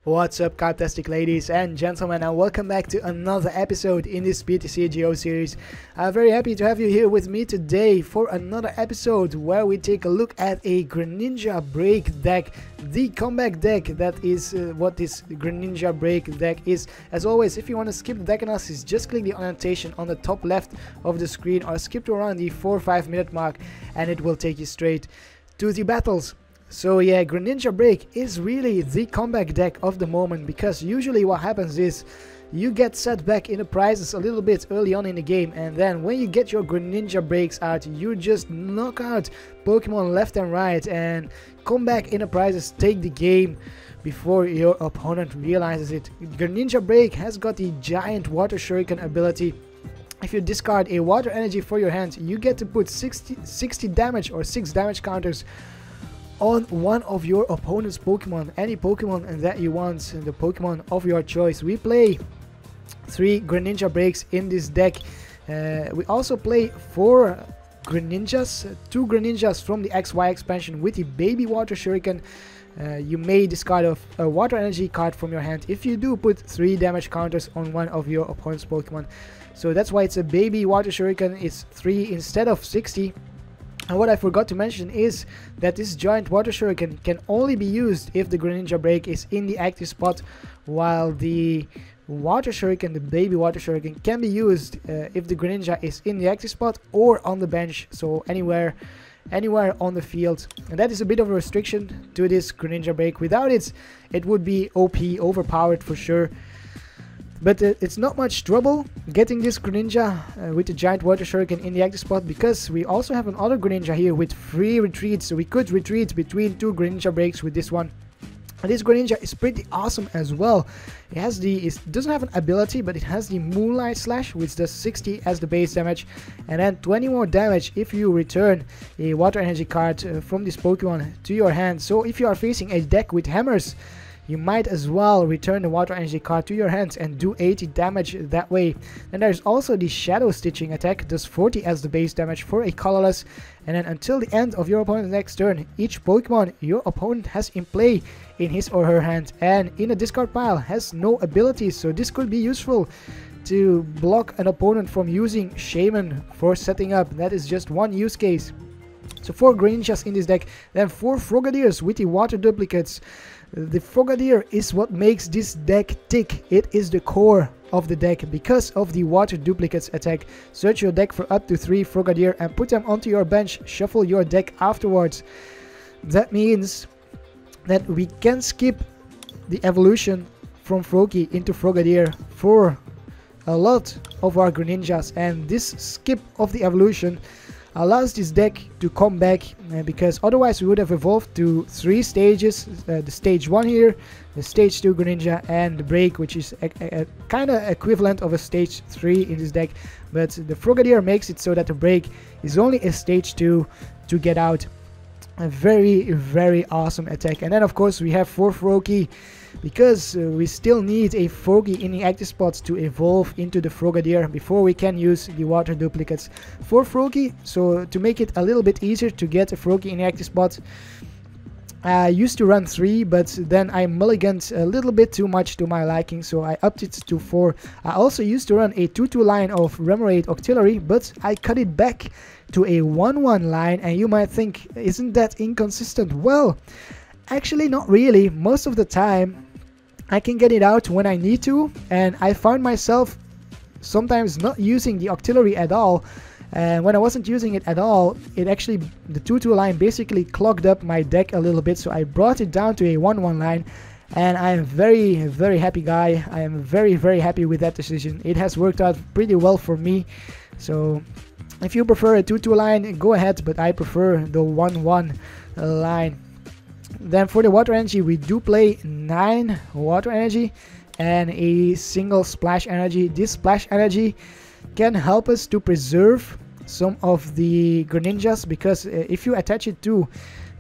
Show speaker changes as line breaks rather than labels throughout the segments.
What's up, Karptastic ladies and gentlemen, and welcome back to another episode in this PTCGO series. I'm very happy to have you here with me today for another episode where we take a look at a Greninja BREAK deck, the comeback deck. That is what this Greninja BREAK deck is. As always, if you want to skip the deck analysis, just click the annotation on the top left of the screen or skip to around the 4 or 5 minute mark and it will take you straight to the battles. So yeah, Greninja BREAK is really the comeback deck of the moment, because usually what happens is you get set back in the prizes a little bit early on in the game, and then when you get your Greninja BREAKs out, you just knock out Pokemon left and right and come back in the prizes, take the game before your opponent realizes it. Greninja BREAK has got the giant Water Shuriken ability. If you discard a water energy for your hand, you get to put 60 damage or 6 damage counters on one of your opponent's Pokemon, any Pokemon that you want, the Pokemon of your choice. We play 3 Greninja BREAKs in this deck. We also play 4 Greninjas, 2 Greninjas from the XY expansion with the baby Water Shuriken. You may discard a water energy card from your hand. If you do, put 3 damage counters on one of your opponent's Pokemon. So that's why it's a baby Water Shuriken. It's 3 instead of 60. And what I forgot to mention is that this giant Water Shuriken can only be used if the Greninja BREAK is in the active spot, while the Water Shuriken, the baby Water Shuriken, can be used if the Greninja is in the active spot or on the bench, so anywhere on the field. And that is a bit of a restriction to this Greninja BREAK. Without it, it would be OP, overpowered for sure. But it's not much trouble getting this Greninja with the giant Water Shuriken in the active spot, because we also have another Greninja here with free retreats, so we could retreat between 2 Greninja BREAKs with this one. And this Greninja is pretty awesome as well. It doesn't have an ability, but it has the Moonlight Slash, which does 60 as the base damage, and then 20 more damage if you return a water energy card from this Pokemon to your hand. So if you are facing a deck with hammers, you might as well return the water energy card to your hands and do 80 damage that way. And there's also the Shadow Stitching attack, does 40 as the base damage for a colorless. And then until the end of your opponent's next turn, each Pokemon your opponent has in play in his or her hand and in a discard pile has no abilities. So this could be useful to block an opponent from using Shaman for setting up. That is just one use case. So 4 Greninjas in this deck, then 4 Frogadiers with the water duplicates. The Frogadier is what makes this deck tick. It is the core of the deck because of the water duplicates attack. Search your deck for up to 3 Frogadier and put them onto your bench. Shuffle your deck afterwards. That means that we can skip the evolution from Froakie into Frogadier for a lot of our Greninjas, and this skip of the evolution allows this deck to come back, because otherwise we would have evolved to 3 stages, the stage 1 here, the stage 2 Greninja, and the BREAK, which is a kind of equivalent of a stage 3 in this deck. But the Frogadier makes it so that the BREAK is only a stage 2 to get out. A very, very awesome attack. And then of course we have 4 Froakie, because we still need a Froakie in the active spots to evolve into the Frogadier before we can use the water duplicates. 4 Froakie, so to make it a little bit easier to get a Froakie in the active spot, I used to run 3, but then I mulliganed a little bit too much to my liking, so I upped it to 4. I also used to run a 2-2 line of Remoraid Octillery, but I cut it back to a 1-1 line, and you might think, isn't that inconsistent? Well, actually not really. Most of the time I can get it out when I need to, and I found myself sometimes not using the Octillery at all. And when I wasn't using it at all, the 2-2 line basically clogged up my deck a little bit, so I brought it down to a 1-1 line, and I am very, very happy guy. I am very, very happy with that decision. It has worked out pretty well for me. So if you prefer a 2-2 line, go ahead, but I prefer the 1-1 line. Then for the water energy, we do play 9 water energy and a single splash energy. This splash energy can help us to preserve some of the Greninjas, because if you attach it to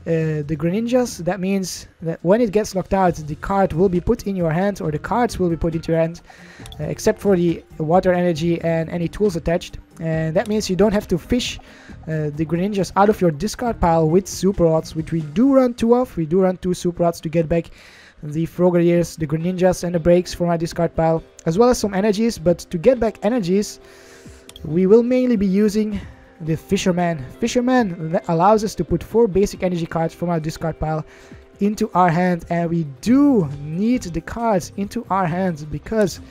the Greninjas, that means that when it gets knocked out, the card will be put in your hand, or the cards will be put into your hand, except for the water energy and any tools attached. And that means you don't have to fish the Greninjas out of your discard pile with super rods, which we do run 2 of. We do run 2 super rods to get back the Frogadiers, the Greninjas, and the Breaks from my discard pile, as well as some energies. But to get back energies, we will mainly be using the Fisherman. Fisherman that allows us to put 4 basic energy cards from our discard pile into our hand, and we do need the cards into our hands because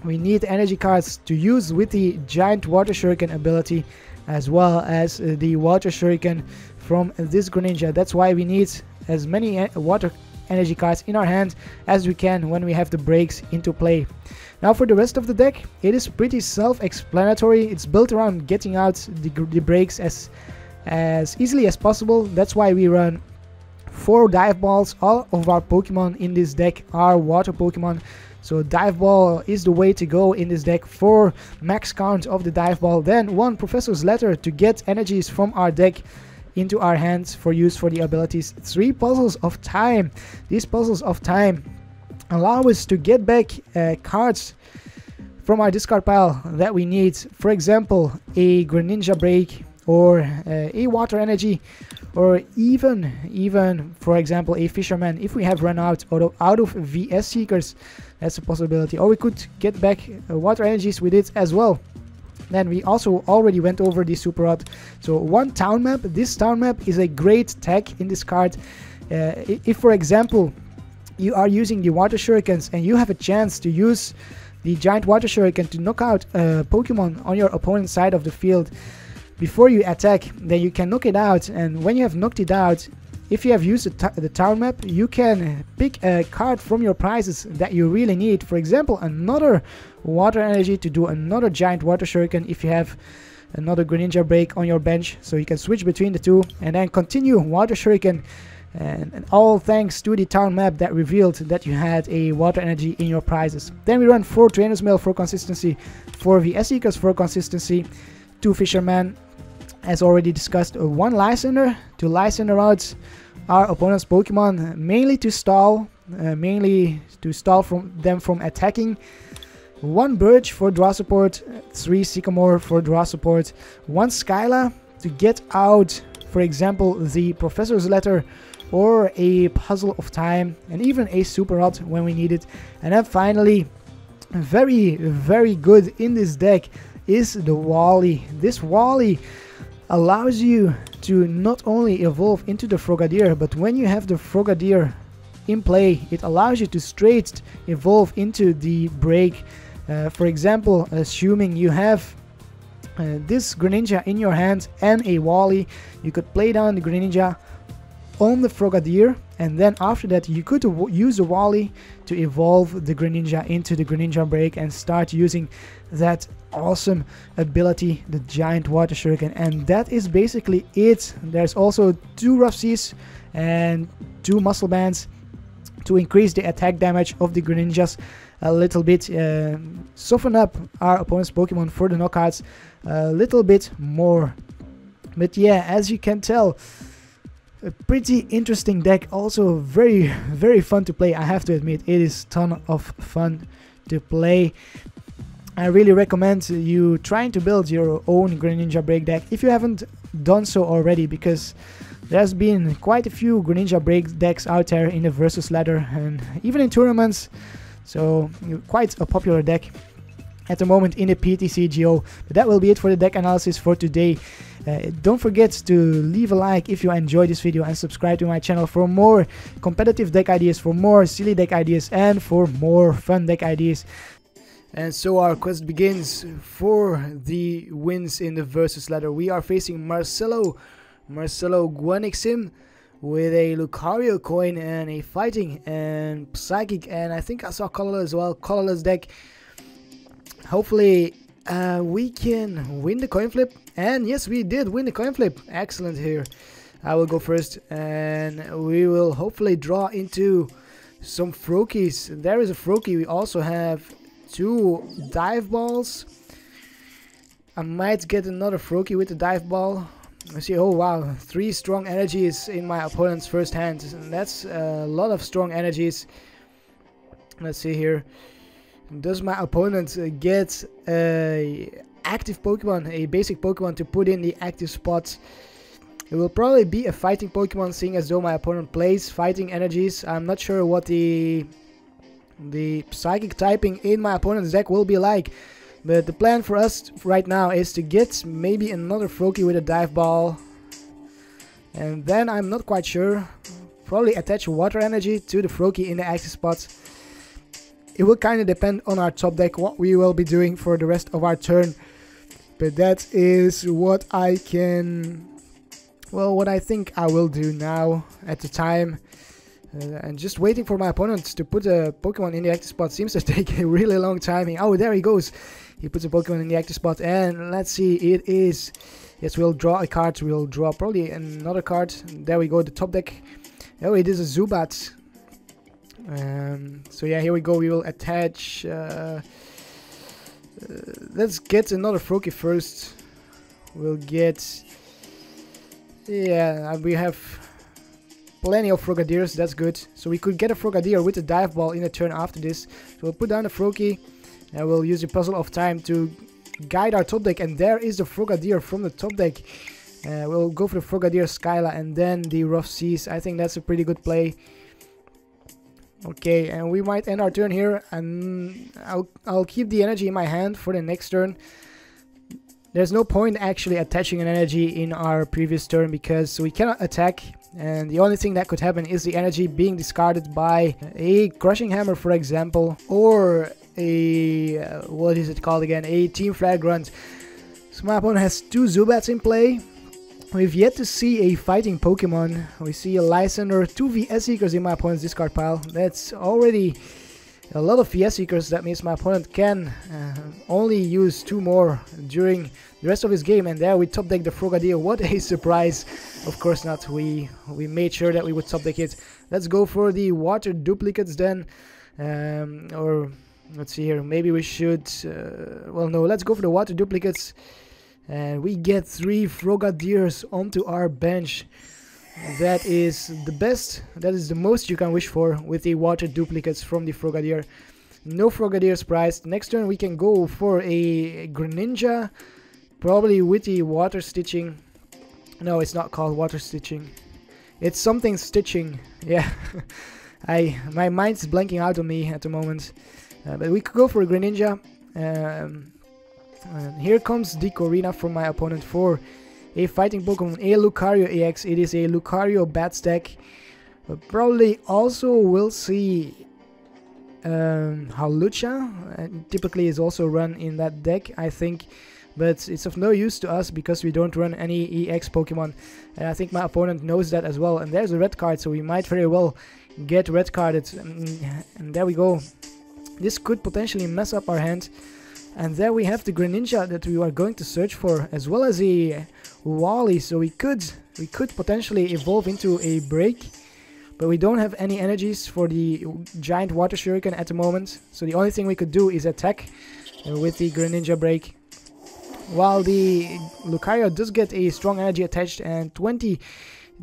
we need energy cards to use with the giant Water Shuriken ability, as well as the Water Shuriken from this Greninja. That's why we need as many water energy cards in our hand as we can when we have the breaks into play. Now for the rest of the deck, it is pretty self-explanatory. It's built around getting out the breaks as easily as possible. That's why we run 4 dive balls. All of our Pokemon in this deck are water Pokemon, so dive ball is the way to go in this deck for max count of the dive ball. Then 1 Professor's Letter to get energies from our deck into our hands for use for the abilities. 3 Puzzles of Time. These Puzzles of Time allow us to get back cards from our discard pile that we need. For example, a Greninja Break, or a Water Energy, or even for example a Fisherman if we have run out of VS Seekers. That's a possibility. Or we could get back Water Energies with it as well. Then we also already went over the Super Rod. So 1 town map. This town map is a great tech in this card. If for example you are using the Water Shurikens and you have a chance to use the giant Water Shuriken to knock out a Pokemon on your opponent's side of the field before you attack, then you can knock it out. And when you have knocked it out, if you have used the town map, you can pick a card from your prizes that you really need. For example, another Water Energy to do another giant Water Shuriken if you have another Greninja Break on your bench. So you can switch between the 2 and then continue Water Shuriken. And all thanks to the town map that revealed that you had a Water Energy in your prizes. Then we run 4 Trainer's Mail for consistency, 4 VS Seekers for consistency, 2 Fisherman, as already discussed, 1 Lysander to Lysander out our opponent's Pokemon, mainly to stall from them from attacking, 1 Birch for draw support, 3 Sycamore for draw support, 1 Skyla to get out, for example, the Professor's Letter or a Puzzle of Time, and even a Super Rod when we need it. And then finally, very good in this deck is the Wally. This Wally allows you to not only evolve into the Frogadier, but when you have the Frogadier in play, it allows you to straight evolve into the Break. For example, assuming you have this Greninja in your hand and a Wally, you could play down the Greninja on the Frogadier, and then after that you could use the Wally to evolve the Greninja into the Greninja Break and start using that awesome ability, the giant Water Shuriken. And that is basically it. There's also 2 Rough Seas and 2 Muscle Bands to increase the attack damage of the Greninjas a little bit, soften up our opponent's Pokemon for the knockouts a little bit more. But yeah, as you can tell, a pretty interesting deck, also very fun to play. I have to admit, it is ton of fun to play. I really recommend you trying to build your own Greninja Break deck if you haven't done so already, because there's been quite a few Greninja Break decks out there in the versus ladder and even in tournaments, so quite a popular deck at the moment in the PTCGO. But that will be it for the deck analysis for today. Don't forget to leave a like if you enjoyed this video and subscribe to my channel for more competitive deck ideas, for more silly deck ideas, and for more fun deck ideas. And so our quest begins for the wins in the versus ladder. We are facing Marcelo Guanixim with a Lucario coin and a fighting and psychic, and I think I saw colorless as well, colorless deck. Hopefully we can win the coin flip, and yes, we did win the coin flip. Excellent. Here I will go first, and we will hopefully draw into some Froakies. There is a Froakie. We also have 2 dive balls. I might get another Froakie with the dive ball. Let's see. Oh wow, 3 strong energies in my opponent's first hand. That's a lot of strong energies. Let's see here. Does my opponent get a active Pokemon, a basic Pokemon to put in the active spot? It will probably be a fighting Pokemon, seeing as though my opponent plays fighting energies. I'm not sure what the psychic typing in my opponent's deck will be like. But the plan for us right now is to get maybe another Froakie with a dive ball. And then I'm not quite sure. Probably attach water energy to the Froakie in the active spot. It will kind of depend on our top deck what we will be doing for the rest of our turn. But that is what I can... well, what I think I will do now at the time. And just waiting for my opponent to put a Pokemon in the active spot seems to take a really long time. Oh, there he goes. He puts a Pokemon in the active spot. And let's see, it is... yes, we'll draw a card. We'll draw probably another card. There we go, the top deck. Oh, it is a Zubat. So yeah, here we go. We will attach... let's get another Froakie first. We'll get... yeah, we have plenty of Frogadiers, that's good. So we could get a Frogadier with a dive ball in a turn after this. So we'll put down the Froakie and we'll use the Puzzle of Time to guide our top deck. And there is the Frogadier from the top deck. We'll go for the Frogadier Skyla and then the Rough Seas. I think that's a pretty good play. Okay, and we might end our turn here, and I'll keep the energy in my hand for the next turn. There's no point actually attaching an energy in our previous turn because we cannot attack, and the only thing that could happen is the energy being discarded by a Crushing Hammer, for example, or a what is it called again, a Team Flare Grunt. So my opponent has two Zubats in play. We've yet to see a fighting Pokemon. We see a Lysander, two VS Seekers in my opponent's discard pile. That's already a lot of VS Seekers. That means my opponent can only use two more during the rest of his game. And there we top deck the Frogadier. What a surprise. Of course not. We made sure that we would top deck it. Let's go for the water duplicates then. Or let's see here. Maybe we should... well, no. Let's go for the water duplicates. And we get 3 Frogadiers onto our bench. That is the best, that is the most you can wish for with the water duplicates from the Frogadier. No Frogadiers prized. Next turn we can go for a Greninja, probably with the water stitching. No, it's not called water stitching. It's something stitching. Yeah, my mind's blanking out on me at the moment. But we could go for a Greninja. And here comes the Corina from my opponent for a fighting Pokemon, a Lucario EX. It is a Lucario bat stack. But probably also we'll see Hawlucha. Typically is also run in that deck, I think. But it's of no use to us because we don't run any EX Pokemon. And I think my opponent knows that as well. And there's a red card, so we might very well get red carded. And there we go. This could potentially mess up our hand. And there we have the Greninja that we are going to search for, as well as a Wally. So we could potentially evolve into a Break, but we don't have any energies for the giant Water Shuriken at the moment. So the only thing we could do is attack with the Greninja Break. While the Lucario does get a strong energy attached, and 20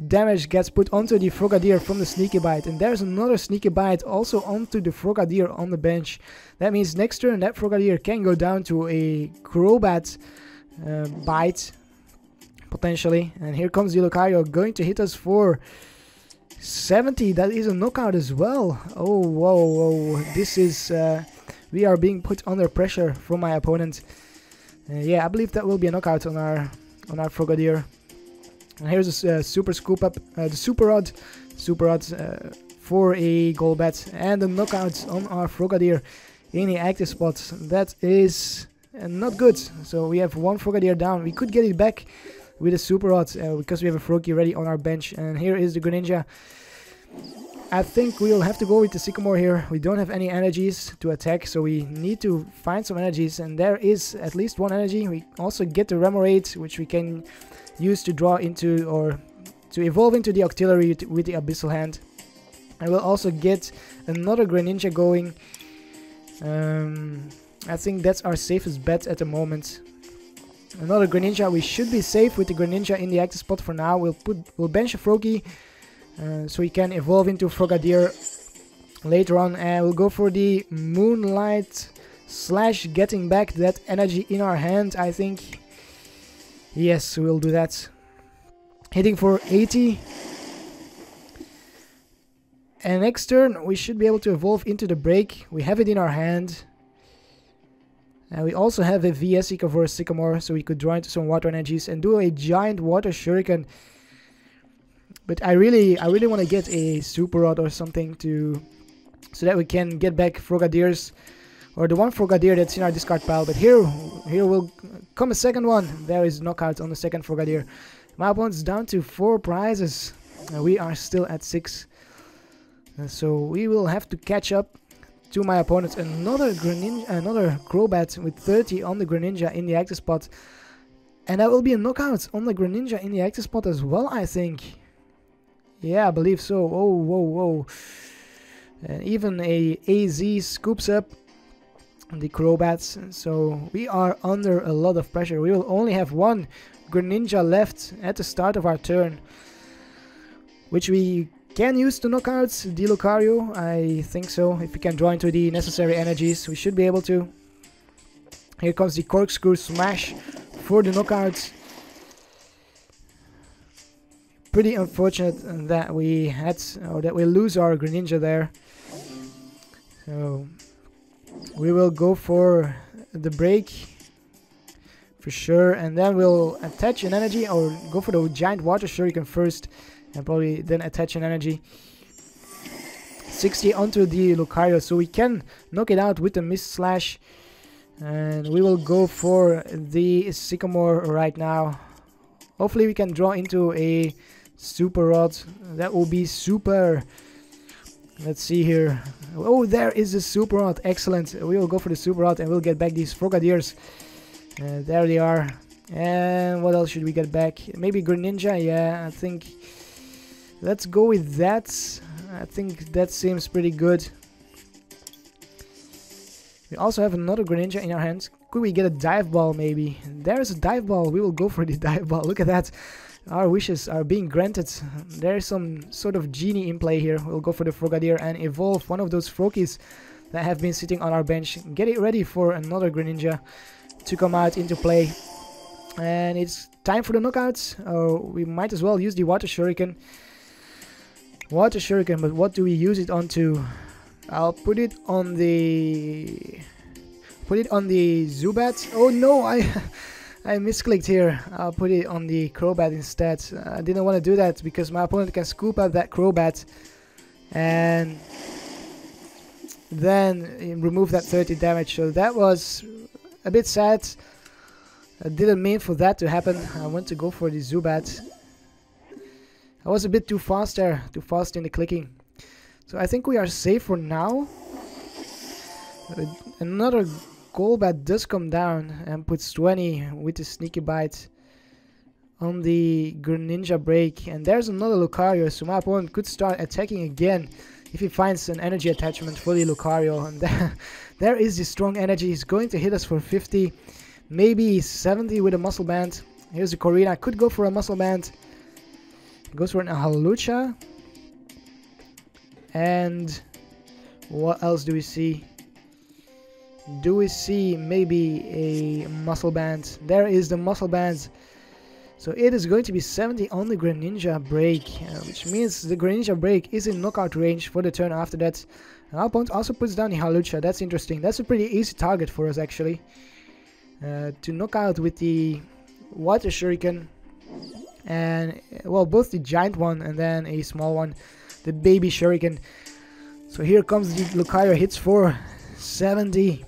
damage gets put onto the Frogadier from the Sneaky Bite. And there's another Sneaky Bite also onto the Frogadier on the bench. That means next turn that Frogadier can go down to a Crobat bite, potentially. And here comes the Lucario going to hit us for 70. That is a knockout as well. Oh, whoa, whoa. This is... we are being put under pressure from my opponent. Yeah, I believe that will be a knockout on our Frogadier. And here's a super scoop up, the Super Rod for a Golbat, and the knockouts on our Frogadier in the active spot. That is not good. So we have one Frogadier down. We could get it back with a Super Rod because we have a Froakie ready on our bench. And here is the Greninja. I think we'll have to go with the Sycamore here. We don't have any energies to attack, so we need to find some energies. And there is at least one energy. We also get the Remoraid, which we can use to draw into, or to evolve into the Octillery with the Abyssal Hand. I will also get another Greninja going. I think that's our safest bet at the moment. Another Greninja. We should be safe with the Greninja in the active spot for now. We'll bench a Froakie so he can evolve into Frogadier later on, and we'll go for the Moonlight / getting back that energy in our hand, I think. Yes, we'll do that. hitting for 80. And next turn we should be able to evolve into the break. We have it in our hand. And we also have a VS Eco for a Sycamore, so we could draw into some water energies and do a giant Water Shuriken. But I really want to get a Super Rod or something so that we can get back Frogadiers, or the one Frogadier that's in our discard pile. But here will come a second one. There is knockout on the second Frogadier. My opponent's down to 4 prizes. We are still at 6. So we will have to catch up to my opponent. Another Crobat with 30 on the Greninja in the active spot. And that will be a knockout on the Greninja in the active spot as well, I think. Yeah, I believe so. Oh, whoa, whoa. And even a AZ scoops up the Crobats. So we are under a lot of pressure. We will only have one Greninja left at the start of our turn, which we can use to knock out the Lucario. I think so. If we can draw into the necessary energies, we should be able to. Here comes the Corkscrew Smash for the knockout. Pretty unfortunate that we lose our Greninja there. So we will go for the break for sure, and then we'll attach an energy, or go for the giant Water Shuriken first, and probably then attach an energy. 60 onto the Lucario, so we can knock it out with the Mist Slash. And we will go for the Sycamore right now. Hopefully we can draw into a Super Rod. That will be super. Let's see here. Oh, there is a Super Rod. Excellent. We will go for the Super Rod and we'll get back these Frogadiers. There they are. And what else should we get back? Maybe Greninja? Yeah, I think. Let's go with that. I think that seems pretty good. We also have another Greninja in our hands. Could we get a Dive Ball maybe? There's a Dive Ball. We will go for the Dive Ball. Look at that. Our wishes are being granted. There's some sort of genie in play here. We'll go for the Frogadier and evolve one of those Froakies that have been sitting on our bench. Get it ready for another Greninja to come out into play. And it's time for the knockouts. We might as well use the Water Shuriken. Water Shuriken, but what do we use it onto? I'll put it on the Zubat. Oh no, I misclicked here. I'll put it on the Crobat instead. I didn't want to do that because my opponent can scoop out that Crobat and then remove that 30 damage. So that was a bit sad. I didn't mean for that to happen. I went to go for the Zubat. I was a bit too fast there, too fast in the clicking. So I think we are safe for now. Another Golbat does come down and puts 20 with the Sneaky Bite on the Greninja break. And there's another Lucario, so my opponent could start attacking again if he finds an energy attachment for the Lucario. And there is the strong energy. He's going to hit us for 50, maybe 70 with a Muscle Band. Here's the Corina, could go for a Muscle Band. Goes for an Halucha. And what else do we see? Do we see maybe a Muscle Band? There is the Muscle Band. So it is going to be 70 on the Greninja break, which means the Greninja break is in knockout range for the turn after that. And our opponent also puts down the Halucha. That's interesting. That's a pretty easy target for us actually. To knock out with the Water Shuriken. And well, both the giant one and then a small one, the baby Shuriken. So here comes the Lucario, hits for 70.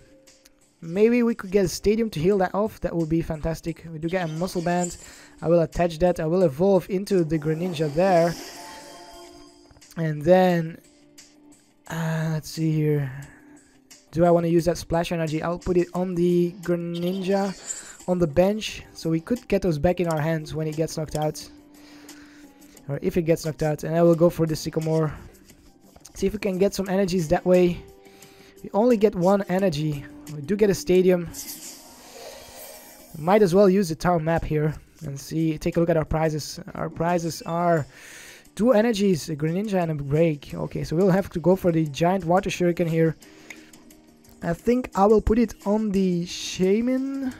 Maybe we could get a Stadium to heal that off. That would be fantastic. We do get a Muscle Band. I will attach that. I will evolve into the Greninja there. And then let's see here. Do I want to use that Splash Energy? I'll put it on the Greninja on the bench, so we could get those back in our hands when it gets knocked out, or if it gets knocked out. And I will go for the Sycamore, see if we can get some energies that way. We only get one energy. We do get a Stadium. Might as well use the town map here and see. Take a look at our prizes. Our prizes are 2 energies, a Greninja and a break. Okay, so we'll have to go for the giant Water Shuriken here. I think I will put it on the Shaman.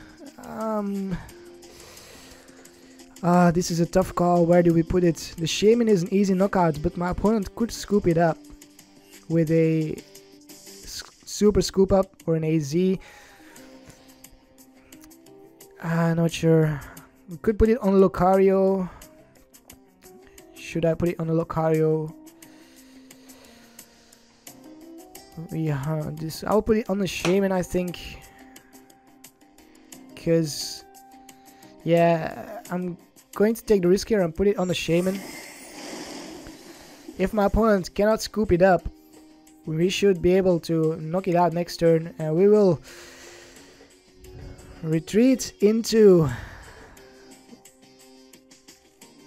This is a tough call. Where do we put it? The Shaman is an easy knockout, but my opponent could scoop it up with a super scoop up or an AZ. Not sure. We could put it on Lucario. Should I put it on the Lucario? Yeah, I'll put it on the Shaman, I think. Because, yeah, I'm going to take the risk here and put it on the Shaman. If my opponent cannot scoop it up, we should be able to knock it out next turn. And we will retreat into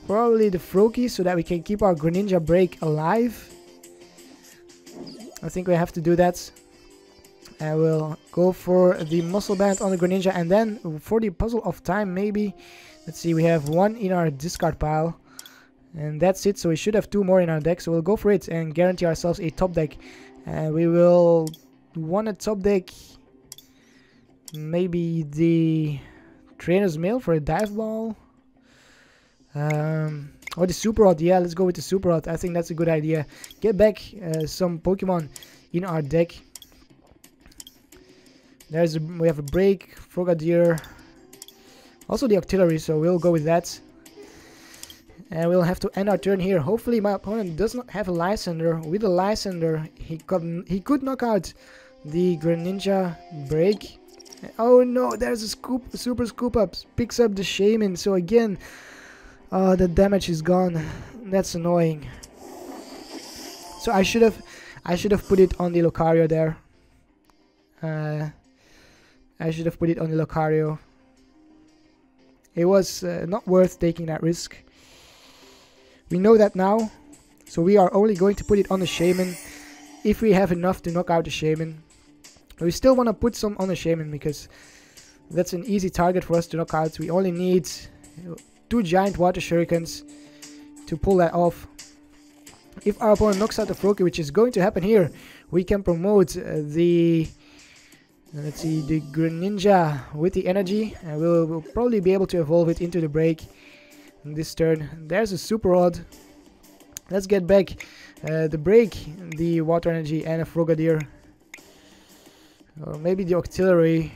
probably the Froakie so that we can keep our Greninja BREAK alive. I think we have to do that. I will go for the Muscle Band on the Greninja, and then for the Puzzle of Time maybe. Let's see, we have one in our discard pile. And that's it, so we should have two more in our deck. So we'll go for it and guarantee ourselves a top deck. And we will want a top deck. Maybe the Trainer's Mail for a Dive Ball. Or the Super Rod. Yeah, let's go with the Super Rod. I think that's a good idea. Get back some Pokemon in our deck. We have a Break, Frogadier, also the Octillery, so we'll go with that. And we'll have to end our turn here. Hopefully my opponent does not have a Lysander. With a Lysander, he could knock out the Greninja BREAK. Oh no, there's a super scoop up. Picks up the Shaman, so again, the damage is gone. That's annoying. So I should have put it on the Lucario there. I should have put it on the Lucario. It was not worth taking that risk. We know that now, so we are only going to put it on the Shaman if we have enough to knock out the Shaman. We still want to put some on the Shaman because that's an easy target for us to knock out. We only need 2 giant Water Shurikens to pull that off. If our opponent knocks out the Froakie, which is going to happen here, we can promote the Greninja with the energy, and we'll probably be able to evolve it into the BREAK this turn. There's a Super Rod. Let's get back the BREAK, the Water Energy, and a Frogadier. Or maybe the Octillery.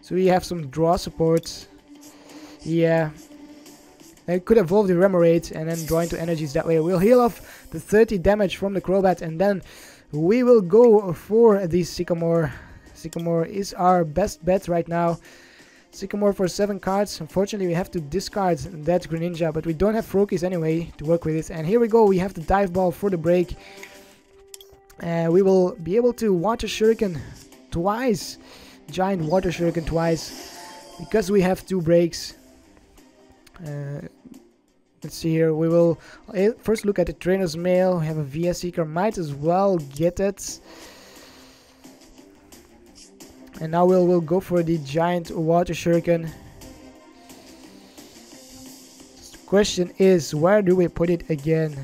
So we have some draw support. Yeah. I could evolve the Remoraid and then draw into energies that way. We'll heal off the 30 damage from the Crobat, and then we will go for the Sycamore. Sycamore is our best bet right now. Sycamore for 7 cards. Unfortunately, we have to discard that Greninja, but we don't have Froakies anyway to work with it. And here we go. We have the Dive Ball for the BREAK. We will be able to Water Shuriken twice. Giant Water Shuriken twice. Because we have 2 breaks. Let's see here. We will first look at the Trainer's Mail. We have a VS Seeker. Might as well get it. And now we'll go for the giant Water Shuriken. The question is, where do we put it again?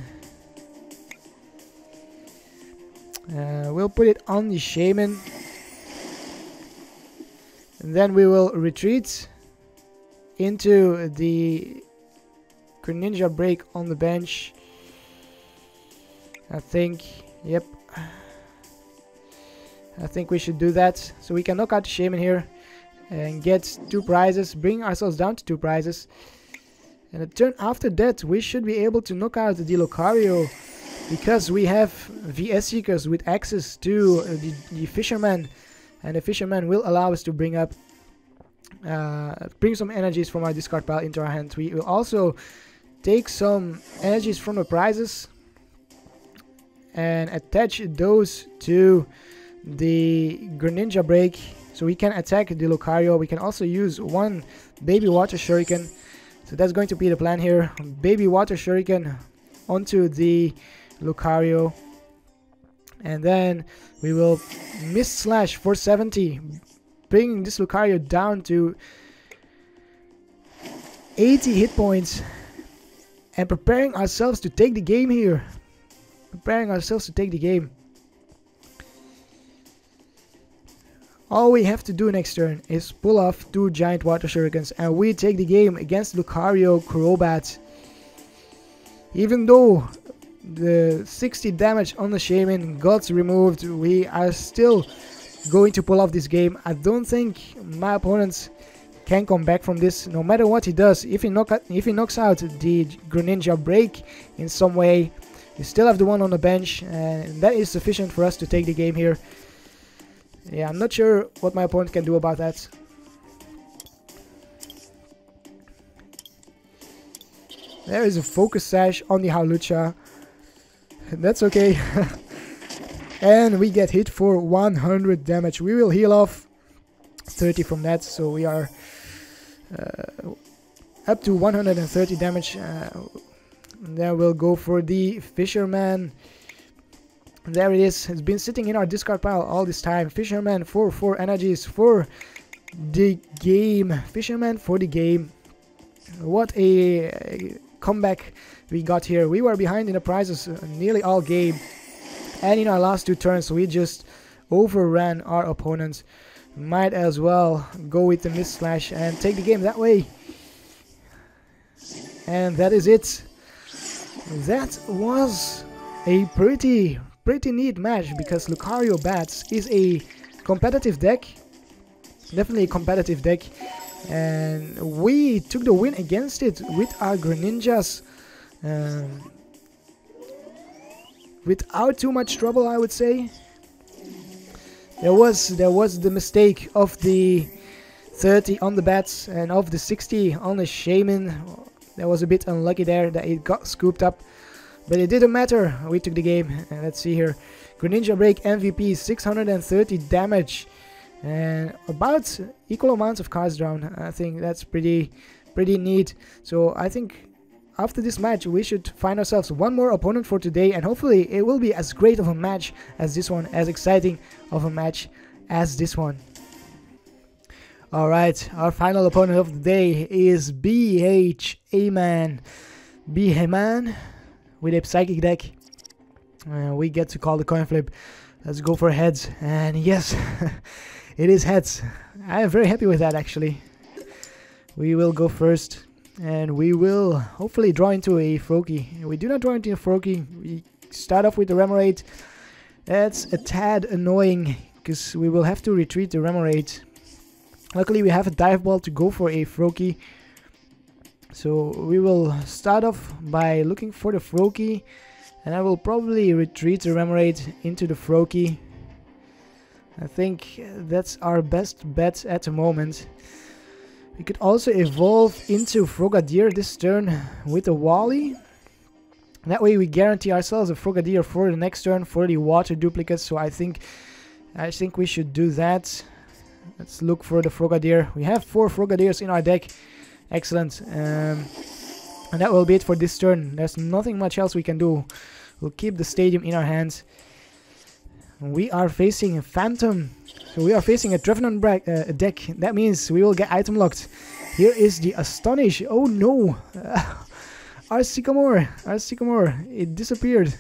We'll put it on the Shaman. And then we will retreat into the Greninja BREAK on the bench. I think, yep. I think we should do that. So we can knock out the Shaman here and get 2 prizes, bring ourselves down to 2 prizes. And the turn after that, we should be able to knock out the Lucario because we have VS Seekers with access to the Fisherman. And the Fisherman will allow us to bring up bring some energies from our discard pile into our hand. We will also take some energies from the prizes and attach those to the Greninja BREAK, so we can attack the Lucario. We can also use 1 baby Water Shuriken. So that's going to be the plan here. Baby Water Shuriken onto the Lucario. And then we will Mist Slash for 70, bringing this Lucario down to 80 hit points. And preparing ourselves to take the game here. All we have to do next turn is pull off 2 giant water shurikens and we take the game against Lucario Crobat. Even though the 60 damage on the Shaman got removed, we are still going to pull off this game. I don't think my opponents can come back from this, no matter what he does. If he knocks out the Greninja BREAK in some way, we still have the one on the bench, and that is sufficient for us to take the game here. Yeah, I'm not sure what my opponent can do about that. There is a focus sash on the Hawlucha. That's okay. And we get hit for 100 damage. We will heal off 30 from that, so we are up to 130 damage. Then we'll go for the Fisherman. There it is. It's been sitting in our discard pile all this time. Fisherman for 4 energies for the game. Fisherman for the game. What a comeback we got here. We were behind in the prizes nearly all game. And in our last 2 turns we just overran our opponents. Might as well go with the Mist Slash and take the game that way. And that is it. That was a pretty neat match, because Lucario Bats is a competitive deck. Definitely a competitive deck. And we took the win against it with our Greninjas. Without too much trouble, I would say. There was the mistake of the 30 on the Bats and of the 60 on the Shaman. That was a bit unlucky there that it got scooped up. But it didn't matter. We took the game. And let's see here. Greninja BREAK MVP, 630 damage. And about equal amounts of cards drawn. I think that's pretty neat. So I think after this match we should find ourselves one more opponent for today, and hopefully it will be as great of a match as this one, as exciting of a match as this one. Alright, our final opponent of the day is BHAman. BHAman with a Psychic deck. We get to call the coin flip. Let's go for heads, and yes, it is heads. I am very happy with that actually. We will go first. And we will hopefully draw into a Froakie. We do not draw into a Froakie. We start off with the Remoraid. That's a tad annoying, because we will have to retreat the Remoraid. Luckily we have a Dive Ball to go for a Froakie. So we will start off by looking for the Froakie. And I will probably retreat the Remoraid into the Froakie. I think that's our best bet at the moment. We could also evolve into Frogadier this turn with a Wally. That way we guarantee ourselves a Frogadier for the next turn for the water duplicates. So I think we should do that. Let's look for the Frogadier. We have 4 Frogadiers in our deck. Excellent. And that will be it for this turn. There's nothing much else we can do. We'll keep the stadium in our hands. We are facing a Phantom. So we are facing a Trevenant deck. That means we will get item locked. Here is the Astonish. Oh no! Our Sycamore. It disappeared.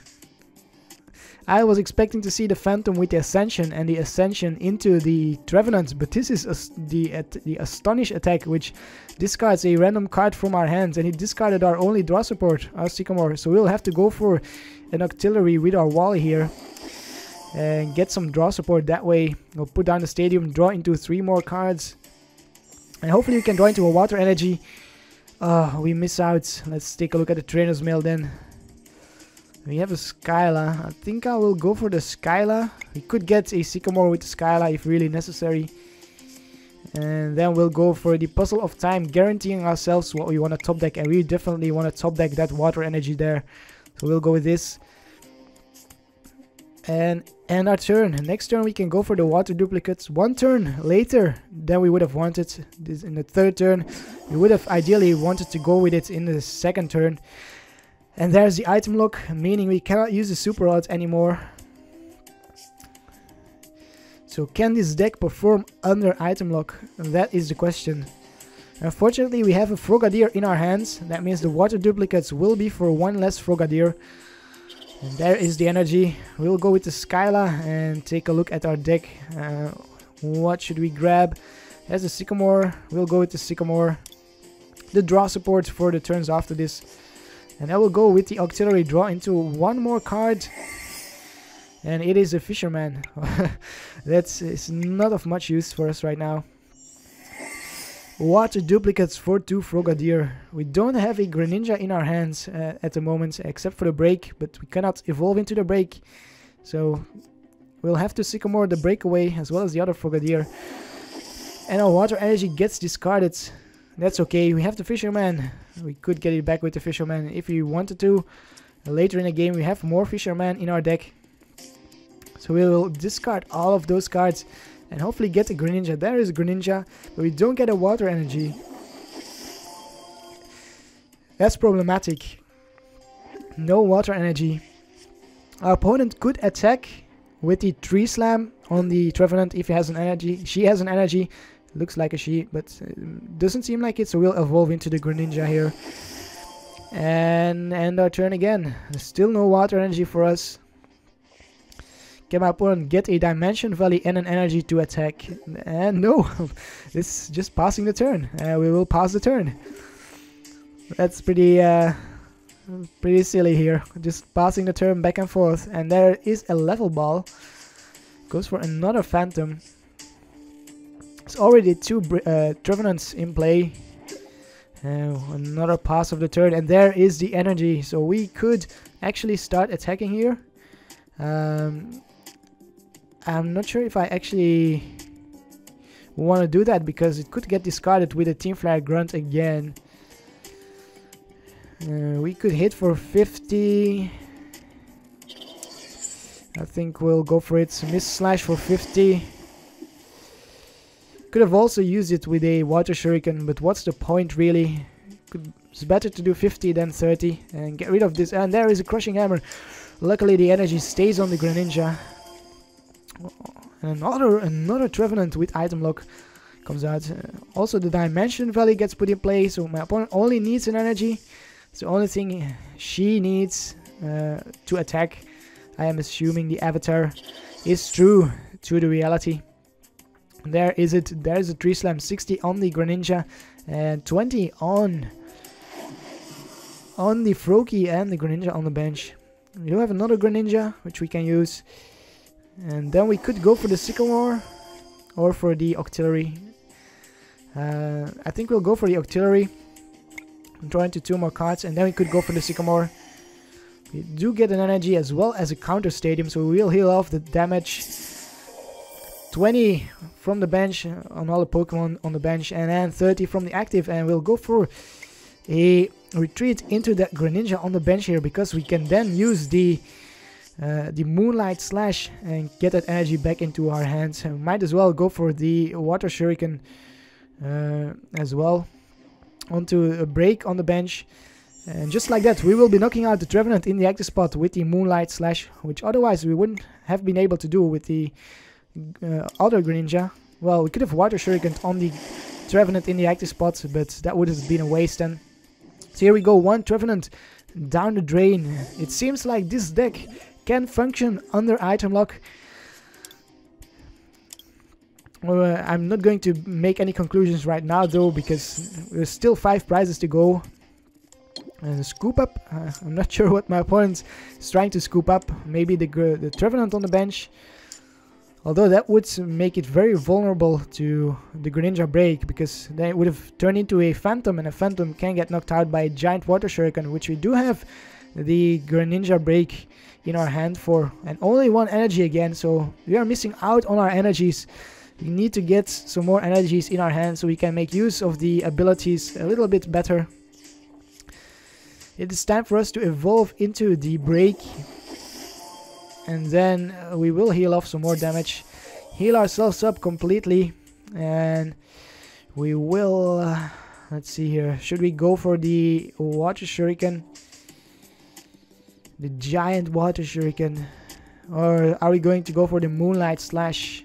I was expecting to see the Phantom with the Ascension and the Ascension into the Trevenant. But this is the Astonish attack, which discards a random card from our hands. And it discarded our only draw support, our Sycamore. So we'll have to go for an Octillery with our Wally here. And get some draw support that way. We'll put down the stadium, draw into 3 more cards. And hopefully we can draw into a water energy. We miss out. Let's take a look at the trainer's mail then. We have a Skyla. I think I will go for the Skyla. We could get a Sycamore with the Skyla if really necessary. And then we'll go for the Puzzle of Time, guaranteeing ourselves what we want to top deck. And we definitely want to top deck that water energy there. So we'll go with this. And our turn. Next turn we can go for the water duplicates. 1 turn later than we would have wanted. This in the 3rd turn. We would have ideally wanted to go with it in the 2nd turn. And there's the item lock, meaning we cannot use the super rods anymore. So can this deck perform under item lock? That is the question. Unfortunately we have a Frogadier in our hands. That means the water duplicates will be for 1 less Frogadier. And there is the energy. We'll go with the Skyla and take a look at our deck. What should we grab? There's a Sycamore. We'll go with the Sycamore. The draw support for the turns after this. And I will go with the Octillery, draw into one more card. And it is a Fisherman. It's not of much use for us right now. Water duplicates for 2 Frogadier. We don't have a Greninja in our hands at the moment, except for the break, but we cannot evolve into the break. So we'll have to Sycamore the breakaway as well as the other Frogadier. And our water energy gets discarded. That's okay, we have the Fisherman. We could get it back with the Fisherman if we wanted to. Later in the game we have more Fisherman in our deck. So we will discard all of those cards and hopefully get a Greninja. There is a Greninja, but we don't get a water energy. That's problematic. No water energy. Our opponent could attack with the Tree Slam on the Trevenant if he has an energy. She has an energy. Looks like a she, but doesn't seem like it. So we'll evolve into the Greninja here. And end our turn again. There's still no water energy for us. Can my opponent get a Dimension Valley and an energy to attack? And no, it's just passing the turn. We will pass the turn. That's pretty silly here. Just passing the turn back and forth. And there is a level ball. Goes for another Phantom. It's already 2 Trevenants in play. Another pass of the turn. And there is the energy. So we could actually start attacking here. I'm not sure if I actually want to do that because it could get discarded with a Team Flare Grunt again. We could hit for 50. I think we'll go for it. Miss Slash for 50. Could have also used it with a Water Shuriken, but what's the point really? It's better to do 50 than 30 and get rid of this. And there is a Crushing Hammer. Luckily the energy stays on the Greninja. And another Trevenant with item lock comes out. Also the Dimension Valley gets put in play, so my opponent only needs an energy. It's the only thing she needs to attack. I am assuming the avatar is true to the reality. And there is it. There is a Tree Slam. 60 on the Greninja and 20 on the Froakie and the Greninja on the bench. We do have another Greninja which we can use. And then we could go for the Sycamore or for the Octillery. I think we'll go for the Octillery. Draw into 2 more cards and then we could go for the Sycamore. We do get an energy as well as a counter stadium, so we will heal off the damage. 20 from the bench on all the Pokemon on the bench and then 30 from the active, and we'll go for a retreat into the Greninja on the bench here because we can then use the Moonlight Slash and get that energy back into our hands. We might as well go for the Water Shuriken as well onto a break on the bench, and just like that we will be knocking out the Trevenant in the active spot with the Moonlight Slash, which otherwise we wouldn't have been able to do with the other Greninja. Well, we could have Water Shuriken on the Trevenant in the active spot, but that would have been a waste then. So here we go, 1 Trevenant down the drain. It seems like this deck can function under item lock. I'm not going to make any conclusions right now though, because there's still 5 prizes to go. And scoop up, I'm not sure what my opponent is trying to scoop up. Maybe the Trevenant on the bench. Although that would make it very vulnerable to the Greninja break, because then it would have turned into a Phantom, and a Phantom can get knocked out by a giant Water Shuriken, which we do have the Greninja break in our hand for, and only 1 energy again, so we are missing out on our energies. We need to get some more energies in our hand so we can make use of the abilities a little bit better. It is time for us to evolve into the break, and then we will heal off some more damage, heal ourselves up completely, and we will, let's see here, should we go for the Water Shuriken? The giant Water Shuriken, or are we going to go for the Moonlight Slash?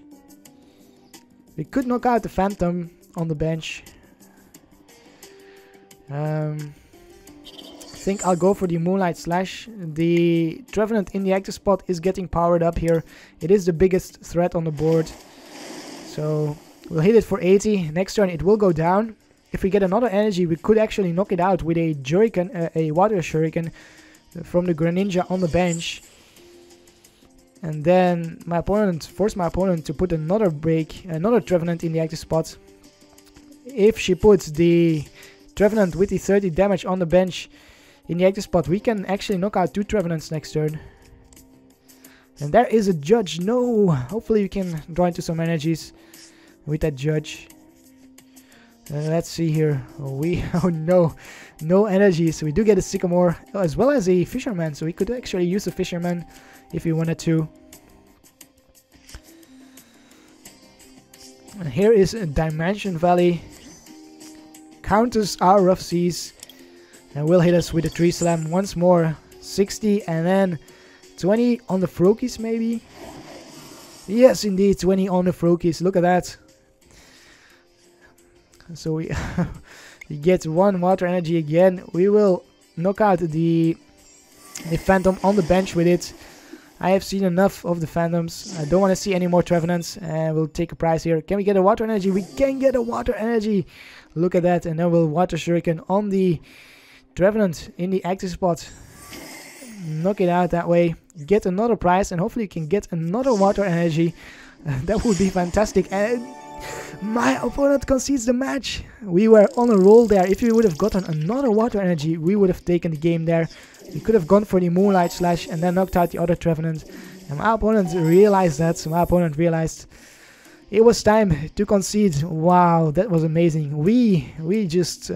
We could knock out the Phantom on the bench. I think I'll go for the Moonlight Slash. The Trevenant in the active spot is getting powered up here. It is the biggest threat on the board. So we'll hit it for 80. Next turn it will go down. If we get another energy, we could actually knock it out with a a Water Shuriken from the Greninja on the bench. And then force my opponent to put another Trevenant in the active spot. If she puts the Trevenant with the 30 damage on the bench in the active spot, we can actually knock out 2 Trevenants next turn. And there is a Judge. No! Hopefully you can draw into some energies with that Judge. Let's see here. Oh no, no energies. We do get a Sycamore as well as a Fisherman, so we could actually use a Fisherman if we wanted to. And here is a Dimension Valley. Counters our Rough Seas. And will hit us with a Tree Slam once more. 60 and then 20 on the Froakies maybe. Yes, indeed, 20 on the Froakies. Look at that. So we get 1 water energy again. We will knock out the Phantom on the bench with it. I have seen enough of the Phantoms. I don't want to see any more Trevenants. And we'll take a prize here. Can we get a water energy? We can get a water energy. Look at that. And then we'll Water Shuriken on the Trevenant in the active spot. Knock it out that way. Get another prize. And hopefully you can get another water energy. That would be fantastic. And my opponent concedes the match. We were on a roll there. If we would have gotten another water energy, we would have taken the game there. We could have gone for the Moonlight Slash and then knocked out the other Trevenant. And my opponent realized that. My opponent realized it was time to concede. Wow, that was amazing. We just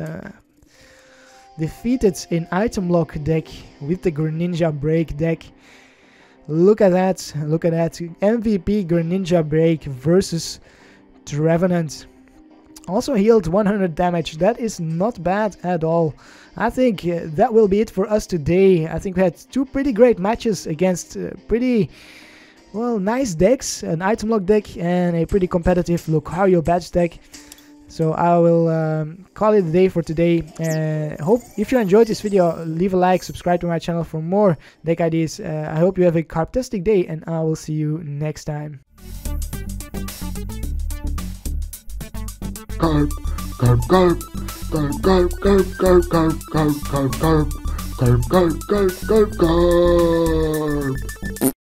defeated an item lock deck with the Greninja BREAK deck. Look at that. Look at that. MVP Greninja BREAK versus Trevenant. Also healed 100 damage. That is not bad at all. I think that will be it for us today. I think we had 2 pretty great matches against pretty, well, nice decks. An item lock deck and a pretty competitive Lucario badge deck. So I will call it a day for today. Hope if you enjoyed this video, leave a like, subscribe to my channel for more deck ideas. I hope you have a Karptastic day and I will see you next time.
Karp, Karp, Karp, Karp, Karp, Karp, Karp, Karp, Karp, Karp, Karp, Karp, Karp, Karp, Karp, Karp.